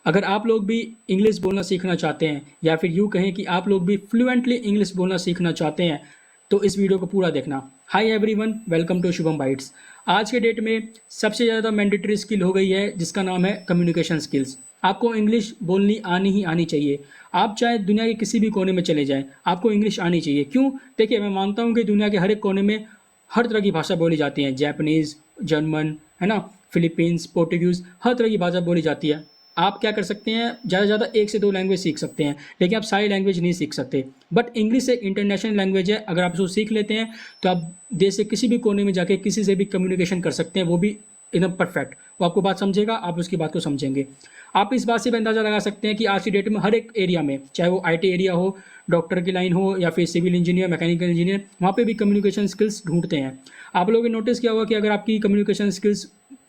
अगर आप लोग भी इंग्लिश बोलना सीखना चाहते हैं या फिर यूँ कहें कि आप लोग भी फ्लुएंटली इंग्लिश बोलना सीखना चाहते हैं तो इस वीडियो को पूरा देखना। Hi everyone, welcome to Shubham Bytes. आज के डेट में सबसे ज़्यादा मैंडेटरी स्किल हो गई है जिसका नाम है कम्युनिकेशन स्किल्स। आपको इंग्लिश बोलनी आनी ही आनी चाहिए। आप चाहे दुनिया के किसी भी कोने में चले जाएं, आपको इंग्लिश आनी चाहिए। क्यों? देखिए, मैं मानता हूँ कि दुनिया के हर एक कोने में हर तरह की भाषा बोली जाती है। जैपनीज़, जर्मन, है ना, फिलीपींस, पोर्टुगीज़, हर तरह की भाषा बोली जाती है। आप क्या कर सकते हैं, ज़्यादा से ज़्यादा 1 से 2 लैंग्वेज सीख सकते हैं, लेकिन आप सारी लैंग्वेज नहीं सीख सकते। बट इंग्लिश एक इंटरनेशनल लैंग्वेज है। अगर आप उसको सीख लेते हैं तो आप देश के किसी भी कोने में जाके किसी से भी कम्युनिकेशन कर सकते हैं, वो भी एकदम परफेक्ट। वो आपको बात समझेगा, आप उसकी बात को समझेंगे। आप इस बात से भी अंदाज़ा लगा सकते हैं कि आज की डेट में हर एक एरिया में, चाहे वो IT एरिया हो, डॉक्टर की लाइन हो या फिर सिविल इंजीनियर, मैकेनिकल इंजीनियर, वहाँ पे भी कम्युनिकेशन स्किल्स ढूंढते हैं। आप लोगों ने नोटिस किया होगा कि अगर आपकी कम्युनिकेशन स्किल्स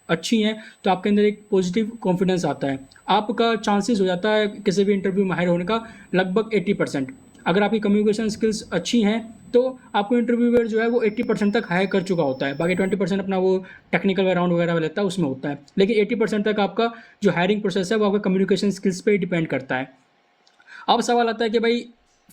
अच्छी हैं तो आपके अंदर एक पॉजिटिव कॉन्फिडेंस आता है। आपका चांसेस हो जाता है किसी भी इंटरव्यू में हायर होने का लगभग 80%। अगर आपकी कम्युनिकेशन स्किल्स अच्छी हैं तो आपको इंटरव्यूअर जो है वो 80% तक हायर कर चुका होता है। बाकी 20% अपना वो टेक्निकल राउंड वगैरह लेता है, उसमें होता है। लेकिन 80% तक आपका जो हायरिंग प्रोसेस है वो आपका कम्युनिकेशन स्किल्स पे ही डिपेंड करता है। अब सवाल आता है कि भाई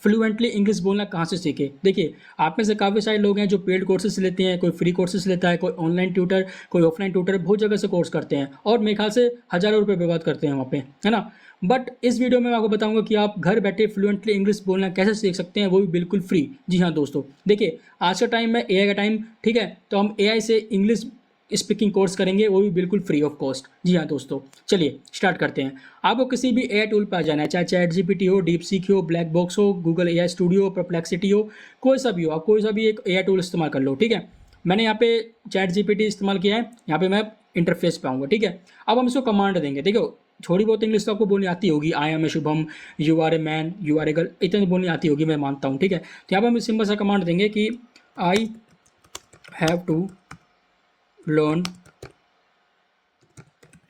फ्लुएंटली इंग्लिश बोलना कहाँ से सीखे। देखिए, आप में से काफ़ी सारे लोग हैं जो पेड कोर्सेज लेते हैं, कोई फ्री कोर्सेज लेता है, कोई ऑनलाइन ट्यूटर, कोई ऑफलाइन ट्यूटर, बहुत जगह से कोर्स करते हैं और मेरे ख्याल से हज़ारों रुपये बर्बाद करते हैं वहाँ पे, है ना। बट इस वीडियो में मैं आपको बताऊंगा कि आप घर बैठे फ्लुएंटली इंग्लिश बोलना कैसे सीख सकते हैं, वो भी बिल्कुल फ्री। जी हाँ दोस्तों, देखिए आज का टाइम है AI का टाइम, ठीक है। तो हम AI से इंग्लिश स्पीकिंग कोर्स करेंगे, वो भी बिल्कुल फ्री ऑफ कॉस्ट। जी हाँ दोस्तों, चलिए स्टार्ट करते हैं। आपको किसी भी AI टूल पर आ जाना है, चाहे ChatGPT हो, DeepSeek हो, ब्लैक बॉक्स हो, गूगल AI स्टूडियो हो, परप्लेक्सिटी हो, कोई सा भी हो, आप कोई सा भी एक AI टूल इस्तेमाल कर लो, ठीक है। मैंने यहाँ पे ChatGPT इस्तेमाल किया है, यहाँ पे मैं इंटरफेस पे आऊँगा, ठीक है। अब हम इसको कमांड देंगे। देखो, थोड़ी बहुत इंग्लिश तो आपको बोलनी आती होगी। I am a Shubham, you are a man, you are a girl, इतनी बोलनी आती होगी, मैं मानता हूँ, ठीक है। तो यहाँ पर हम सिंपल सा कमांड देंगे कि I have to learn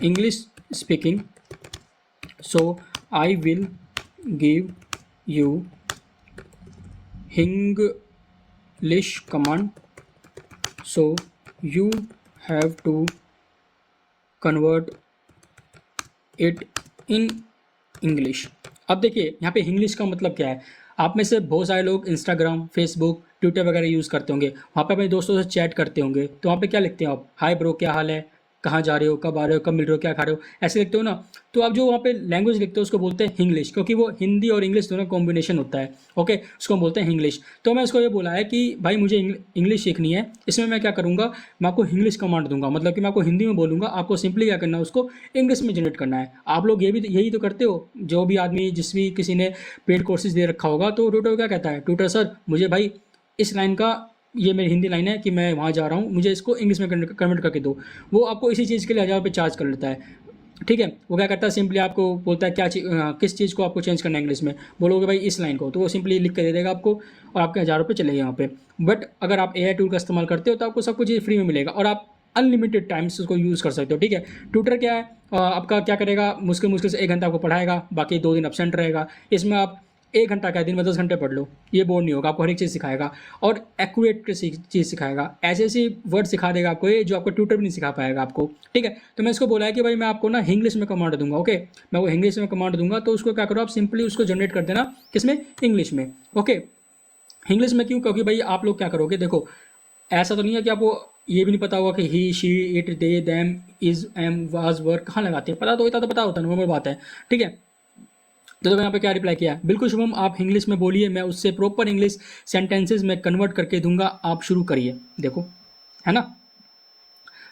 English speaking, so I will give you English command, so you have to convert it in English। अब देखिए यहाँ पे इंग्लिश का मतलब क्या है। आप में से बहुत सारे लोग इंस्टाग्राम, फेसबुक, ट्विटर वगैरह यूज़ करते होंगे, वहाँ पे अपने दोस्तों से चैट करते होंगे। तो वहाँ पे क्या लिखते हैं आप? हाय ब्रो, क्या हाल है, कहाँ जा रहे हो, कब आ रहे हो, कब मिल रहे हो, क्या खा रहे हो, ऐसे लिखते हो ना। तो आप जो वहाँ पे लैंग्वेज लिखते हो उसको बोलते हैं इंग्लिश, क्योंकि वो हिंदी और इंग्लिश दोनों कॉम्बिनेशन होता है। ओके, उसको हम बोलते हैं इंग्लिश। तो मैं उसको ये बोला है कि भाई मुझे इंग्लिश सीखनी है, इसमें मैं क्या करूँगा, मैं आपको इंग्लिश कमांड दूंगा। मतलब कि मैं आपको हिंदी में बोलूँगा, आपको सिंपली क्या करना है, उसको इंग्लिश में जनरेट करना है। आप लोग यही तो करते हो। जो भी आदमी, जिस भी किसी ने पेड कोर्सेज दे रखा होगा, तो ट्यूटर क्या कहता है, ट्यूटर सर मुझे भाई इस लाइन का, ये मेरी हिंदी लाइन है कि मैं वहाँ जा रहा हूँ, मुझे इसको इंग्लिश में कन्वर्ट करके दो। वो आपको इसी चीज़ के लिए 1000 रुपये चार्ज कर लेता है, ठीक है। वो क्या करता है, सिंपली आपको बोलता है क्या किस चीज़ को आपको चेंज करना है इंग्लिश में, बोलोगे भाई इस लाइन को, तो वो सिंपली लिख कर दे देगा आपको और आपके 1000 रुपये चलेगा यहाँ पे। बट अगर आप AI टूल का इस्तेमाल करते हो तो आपको सब कुछ फ्री में मिलेगा और आप अनलिमिटेड टाइम्स उसको यूज़ कर सकते हो, ठीक है। ट्यूटर क्या है, आपका क्या करेगा, मुश्किल से 1 घंटा आपको पढ़ाएगा, बाकी 2 दिन अपसेंट रहेगा। इसमें आप 1 घंटा क्या, दिन में 10 घंटे पढ़ लो, ये बोर नहीं होगा। आपको हर एक चीज़ सिखाएगा और एक्यूरेट चीज़ सिखाएगा। ऐसे ऐसी वर्ड सिखा देगा आपको ये, जो आपको ट्यूटर भी नहीं सिखा पाएगा आपको, ठीक है। तो मैं इसको बोला है कि भाई मैं आपको ना इंग्लिश में कमांड दूंगा। ओके, मैं वो इंग्लिश में कमांड दूंगा, तो उसको क्या करो, आप सिंपली उसको जनरेट कर देना, किसमें, इंग्लिश में। ओके, इंग्लिश में क्यों, क्योंकि भाई आप लोग क्या करोगे, देखो ऐसा तो नहीं है कि आपको ये भी नहीं पता होगा कि he, she, it, they, them, is, am, was, were कहाँ लगाते हैं। पता तो होता, है, नॉर्मल बात है, ठीक है। तो देखो यहाँ पे क्या रिप्लाई किया, बिल्कुल शुभम आप इंग्लिश में बोलिए, मैं उससे प्रॉपर इंग्लिश सेंटेंसेस में कन्वर्ट करके दूंगा, आप शुरू करिए। देखो, है ना।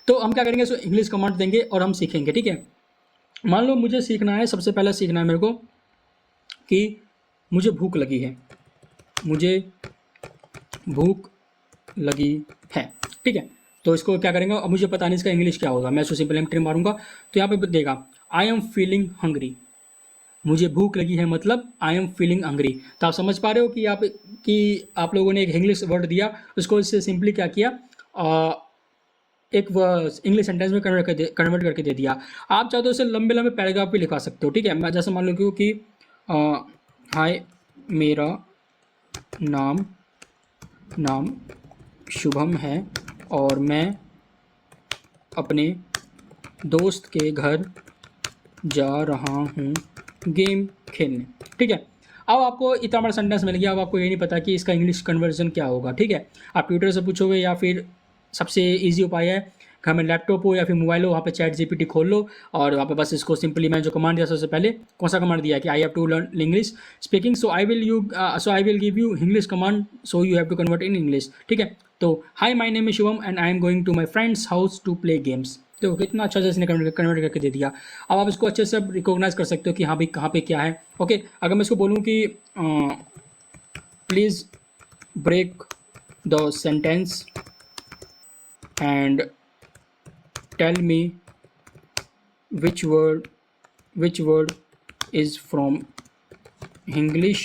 तो हम क्या करेंगे, सो इंग्लिश कमांड देंगे और हम सीखेंगे, ठीक है। मान लो मुझे सीखना है, सबसे पहले सीखना है मेरे को कि मुझे भूख लगी है, मुझे भूख लगी है, ठीक है। तो इसको क्या करेंगे, अब मुझे पता नहीं इसका इंग्लिश क्या होगा, मैं इसको सिंपल एंट्री मारूंगा तो यहाँ पे देगा आई एम फीलिंग हंग्री। मुझे भूख लगी है मतलब आई एम फीलिंग हंग्री। तो आप समझ पा रहे हो कि आप लोगों ने एक इंग्लिश वर्ड दिया, उसको इससे सिंपली क्या किया, एक इंग्लिश सेंटेंस में कन्वर्ट करके दे दिया। आप चाहो तो इसे लंबे लंबे पैराग्राफ भी लिखा सकते हो, ठीक है। मैं जैसे मान लो कि हाय मेरा नाम शुभम है और मैं अपने दोस्त के घर जा रहा हूँ गेम खेलने। ठीक है, अब आपको इतना बड़ा सेंटेंस मिल गया, अब आपको ये नहीं पता कि इसका इंग्लिश कन्वर्जन क्या होगा। ठीक है, आप ट्विटर से पूछोगे या फिर सबसे ईजी उपाय है, घर में लैपटॉप हो या फिर मोबाइल हो, वहाँ पे चैट जीपीटी खोल लो और वहाँ पे बस इसको सिंपली मैं जो कमांड दिया सबसे पहले, कौन सा कमांड दिया कि I have to learn English speaking, so I will give you English command, so you have to convert in English. ठीक है, तो hi my name is Shubham and I am going to my friends house to play games. तो कितना अच्छा से इसने convert करके दे दिया। अब आप इसको अच्छे से रिकॉग्नाइज कर सकते हो कि हाँ भाई कहाँ पे क्या है। ओके, अगर मैं इसको बोलूँ कि please break the sentence and tell me which word is from English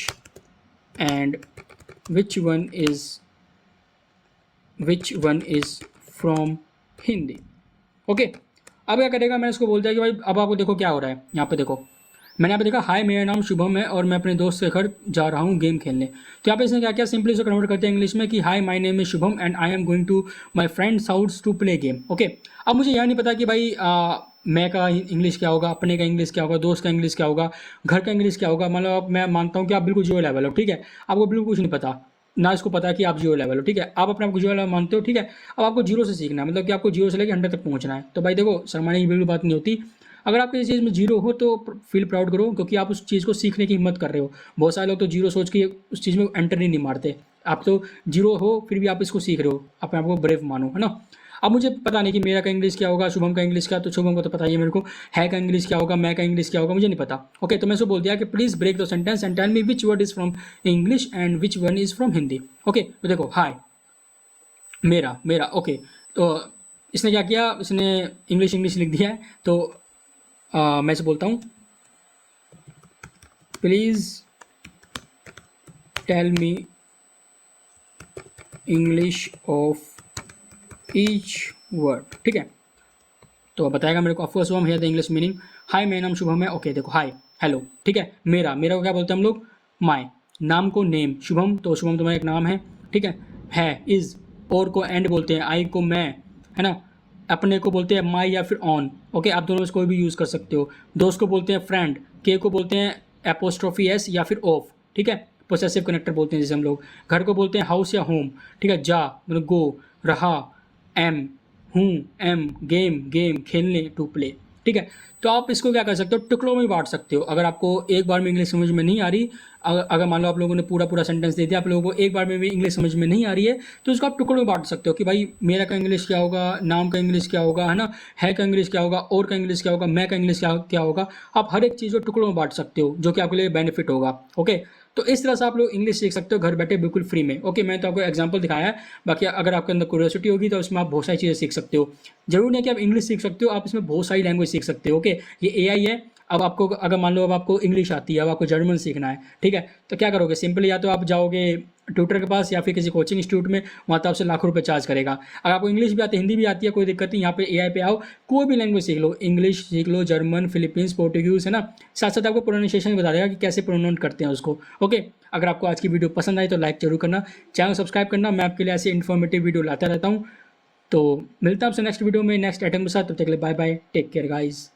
and which one is from Hindi. Okay, अब क्या करेगा, मैंने इसको बोल दिया कि भाई अब आपको देखो क्या हो रहा है। यहाँ पे देखो, मैंने यहाँ पे देखा हाय मेरा नाम शुभम है और मैं अपने दोस्त के घर जा रहा हूँ गेम खेलने। तो यहाँ पे इसने क्या किया, सिंपली इसको कन्वर्ट करते हैं इंग्लिश में कि hi my name is Shubham and I am going to my friends house to play game. Okay, अब मुझे यह नहीं पता कि भाई मैं का इंग्लिश क्या होगा, अपने का इंग्लिश क्या होगा, दोस्त का इंग्लिश क्या होगा, घर का इंग्लिश क्या होगा। मतलब मैं मानता हूँ कि आप बिल्कुल जीरो लेवल हो। ठीक है, आपको बिल्कुल कुछ नहीं पता, ना इसको पता है कि आप जीरो लेवल हो। ठीक है, आप अपने आप को जीरो लेवल मानते हो। ठीक है, अब आपको जीरो से सीखना है, मतलब कि आपको जीरो से लेकर 100 तक पहुंचना है। तो भाई देखो, शर्माने की बिल्कुल बात नहीं होती। अगर आप किसी चीज़ में जीरो हो तो फील प्राउड करो, क्योंकि आप उस चीज़ को सीखने की हिम्मत कर रहे हो। बहुत सारे लोग तो जीरो सोच के उस चीज़ में एंटर ही नहीं मारते। आप तो जीरो हो फिर भी आप इसको सीख रहे हो, अपने आप को ब्रेव मानो, है ना। अब मुझे पता नहीं कि मेरा का इंग्लिश क्या होगा, शुभम का इंग्लिश क्या, तो शुभम को तो पता ही है मेरे को, है का इंग्लिश क्या होगा, मैं का इंग्लिश क्या होगा मुझे नहीं पता। ओके, तो मैं इसको बोल दिया कि please break the sentence and tell me which word is from English and which one is from Hindi. Okay, तो देखो हाय मेरा मेरा। ओके, तो इसने क्या किया, इसने इंग्लिश लिख दिया है। तो मैं इसे बोलता हूँ please tell me English of each word. ठीक है, तो बताएगा मेरे को। ऑफकोर्स हम hear the English meaning, hi मेरा नाम शुभम है। ओके देखो, हाय हेलो। ठीक है, मेरा को क्या बोलते हैं हम लोग, माय, नाम को नेम, शुभम तो शुभम तुम्हारा एक नाम है। ठीक है इज़, और को एंड बोलते हैं, आई को मैं, है ना। अपने को बोलते हैं माई या फिर ऑन। ओके, आप दोनों में से कोई भी यूज़ कर सकते हो। दोस्त को बोलते हैं फ्रेंड, के को बोलते हैं एपोस्ट्रोफी एस या फिर ऑफ। ठीक है, पोसेसिव कनेक्टर बोलते हैं जैसे हम लोग। घर को बोलते हैं हाउस या होम। ठीक है, जा मतलब गो, रहा एम, हूँ एम, गेम खेलने टू प्ले। ठीक है, तो आप इसको क्या कर सकते हो, टुकड़ों में बांट सकते हो। अगर आपको एक बार में इंग्लिश समझ में नहीं आ रही, अगर मान लो आप लोगों ने पूरा सेंटेंस दे दिया, आप लोगों को एक बार में भी इंग्लिश समझ में नहीं आ रही है, तो इसको आप टुकड़ों में बांट सकते हो कि भाई मेरा का इंग्लिश क्या होगा, नाम का इंग्लिश क्या होगा, है ना, है का इंग्लिश क्या होगा, और का इंग्लिश क्या होगा, मैं का इंग्लिश क्या होगा। आप हर एक चीज़ को टुकड़ों में बांट सकते हो, जो कि आपके लिए बेनिफिट होगा। ओके, तो इस तरह से आप लोग इंग्लिश सीख सकते हो घर बैठे बिल्कुल फ्री में। ओके, मैं तो आपको एग्जांपल दिखाया है, बाकी अगर आपके अंदर क्यूरियोसिटी होगी तो उसमें आप बहुत सारी चीज़ें सीख सकते हो। जरूर नहीं कि आप इंग्लिश सीख सकते हो, आप इसमें बहुत सारी लैंग्वेज सीख सकते हो। ओके, ये एआई है। अब आपको अगर मान लो अब आपको इंग्लिश आती है, अब आपको जर्मन सीखना है। ठीक है, तो क्या करोगे, सिंपली या तो आप जाओगे ट्यूटर के पास या फिर किसी कोचिंग इंस्टीट्यूट में, वहाँ तो आपसे लाखों रुपए चार्ज करेगा। अगर आपको इंग्लिश भी आती है, हिंदी भी आती है, कोई दिक्कत नहीं, यहाँ पे एआई पे आओ, कोई भी लैंग्वेज सीख लो, इंग्लिश सीख लो, जर्मन, फिलीपींस, पोर्टुगीज, है ना। साथ साथ आपको प्रोनाउंसिएशन बता देगा कि कैसे प्रोनाउंस करते हैं उसको। ओके, अगर आपको आज की वीडियो पसंद आई तो लाइक जरूर करना, चैनल सब्सक्राइब करना। मैं आपके लिए ऐसे इन्फॉर्मेटिव वीडियो लाता रहता हूँ। तो मिलता हूँ आपसे नेक्स्ट वीडियो में नेक्स्ट आइटम के साथ। तब तक के लिए bye bye, take care guys.